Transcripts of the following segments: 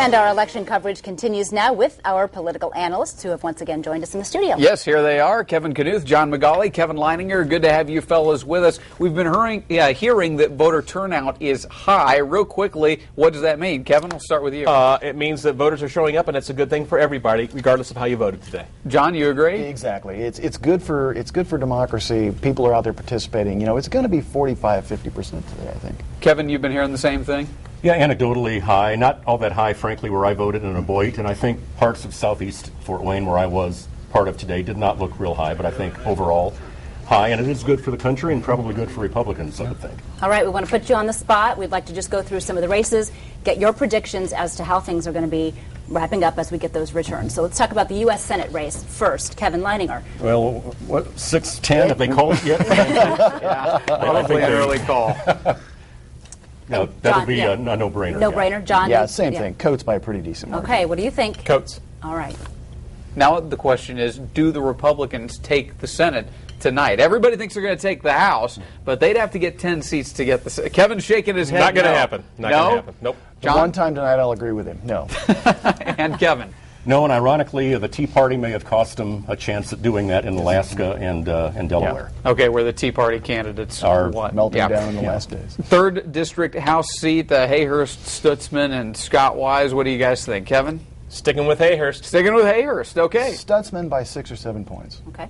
And our election coverage continues now with our political analysts who have once again joined us in the studio. Yes, here they are. Kevin Knuth, John McGauley, Kevin Leininger. Good to have you fellas with us. We've been hearing that voter turnout is high. Real quickly, what does that mean? Kevin, we'll start with you. It means that voters are showing up, and it's a good thing for everybody, regardless of how you voted today. John, you agree? Exactly. It's good for democracy. People are out there participating. You know, it's going to be 45-50% today, I think. Kevin, you've been hearing the same thing? Yeah, anecdotally high. Not all that high, frankly, where I voted in Beloit, and I think parts of southeast Fort Wayne, where I was part of today, did not look real high, but I think overall high, and it is good for the country and probably good for Republicans, I would think. All right, we want to put you on the spot. We'd like to just go through some of the races, get your predictions as to how things are going to be wrapping up as we get those returns. So let's talk about the U.S. Senate race first. Kevin Leininger. Well, what, 6-10, have they called it yet? Yeah, probably an early call. No, that would be John, a no-brainer. No-brainer. John? Yeah, same thing. Coates by a pretty decent margin. Okay, what do you think? Coates. All right. Now the question is, do the Republicans take the Senate tonight? Everybody thinks they're going to take the House, but they'd have to get 10 seats to get the Senate. Kevin's shaking his head. Not going to no. happen. Not no? going to happen. Nope. John? One time tonight, I'll agree with him. No. And Kevin? No, and ironically, the Tea Party may have cost them a chance at doing that in Alaska and Delaware. Yeah. Okay, where the Tea Party candidates are melting down in the last days. 3rd District House seat, Hayhurst, Stutzman, and Scott Wise. What do you guys think? Kevin? Sticking with Hayhurst. Sticking with Hayhurst, okay. Stutzman by 6 or 7 points. Okay.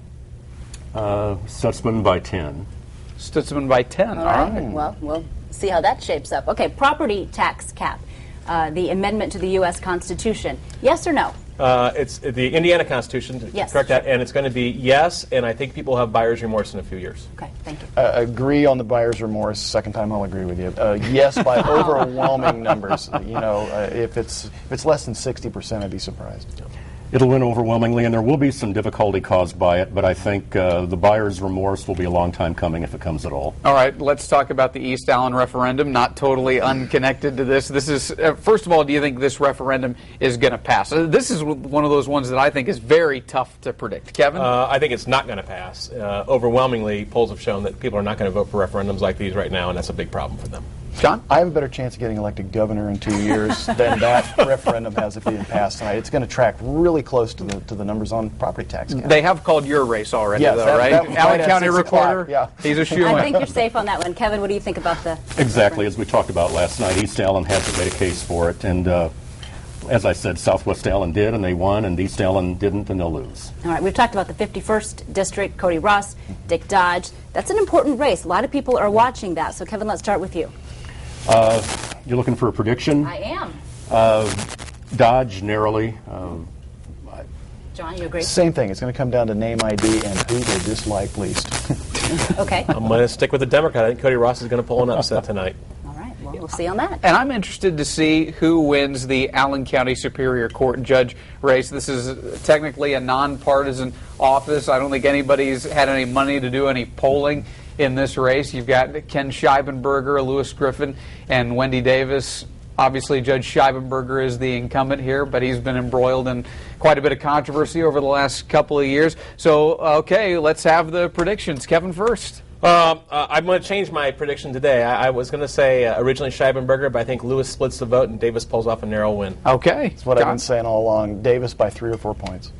Stutzman by 10. Stutzman by 10. All right. Well, we'll see how that shapes up. Okay, property tax cap, the amendment to the U.S. Constitution. Yes or no? It's the Indiana Constitution, to Yes. correct that, and it's going to be yes, and I think people have buyer's remorse in a few years. Okay, thank you. Agree on the buyer's remorse. Second time I'll agree with you. Yes, by overwhelming numbers. You know, if it's less than 60%, I'd be surprised. It'll win overwhelmingly, and there will be some difficulty caused by it, but I think the buyer's remorse will be a long time coming if it comes at all. All right, let's talk about the East Allen referendum, not totally unconnected to this. This is, first of all, do you think this referendum is going to pass? This is one of those ones that I think is very tough to predict. Kevin? I think it's not going to pass. Overwhelmingly, polls have shown that people are not going to vote for referendums like these right now, and that's a big problem for them. John? I have a better chance of getting elected governor in 2 years than that referendum has of being passed tonight. It's going to track really close to the numbers on property tax cap. They have called your race already, Yes, though, right? that was Allen right at County 6 Recorder? o'clock, yeah. He's a shoo-in. I think you're safe on that one. Kevin, what do you think about the... Exactly, as we talked about last night, East Allen hasn't made a case for it, and as I said, Southwest Allen did, and they won, and East Allen didn't, and they'll lose. All right, we've talked about the 51st District, Cody Ross, Dick Dodge. That's an important race. A lot of people are watching that. So, Kevin, let's start with you. You're looking for a prediction? I am. Dodge, narrowly. John, you agree? Same thing. It's going to come down to name ID and who they dislike least. Okay. I'm going to stick with the Democrat. I think Cody Ross is going to pull an upset tonight. All right, well, we'll see on that. And I'm interested to see who wins the Allen County Superior Court judge race. This is technically a nonpartisan office. I don't think anybody's had any money to do any polling in this race. You've got Ken Scheibenberger, Lewis Griffin, and Wendy Davis. Obviously, Judge Scheibenberger is the incumbent here, but he's been embroiled in quite a bit of controversy over the last couple of years. So, okay, let's have the predictions. Kevin first. I'm going to change my prediction today. I was going to say originally Scheibenberger, but I think Lewis splits the vote and Davis pulls off a narrow win. Okay. That's what I've been saying all along. Davis by 3 or 4 points.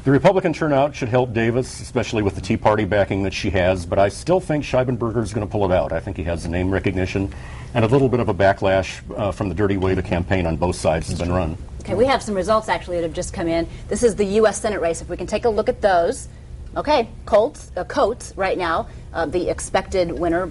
The Republican turnout should help Davis, especially with the Tea Party backing that she has, but I still think Scheibenberger is going to pull it out. I think he has the name recognition and a little bit of a backlash from the dirty way the campaign on both sides has been run. Okay, we have some results actually that have just come in. This is the U.S. Senate race. If we can take a look at those. Okay, Coates right now, the expected winner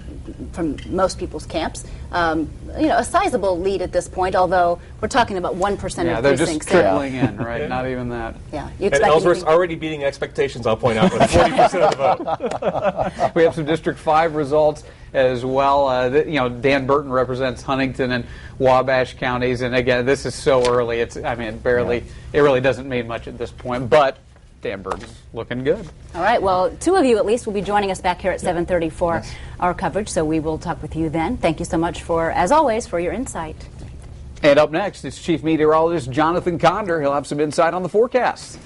from most people's camps. You know, a sizable lead at this point, although we're talking about 1% of precincts. Yeah, they're just trickling in, right? Not even that. Yeah, you And expect Ellsworth's already beating expectations, I'll point out, with 40% of the vote. We have some District 5 results as well. You know, Dan Burton represents Huntington and Wabash counties, and again, this is so early. It really doesn't mean much at this point, but Dan Burton's looking good. All right, well, 2 of you at least will be joining us back here at 7:30 for our coverage, so we will talk with you then. Thank you so much for, as always, for your insight. And up next, it's Chief Meteorologist Jonathan Conder. He'll have some insight on the forecast.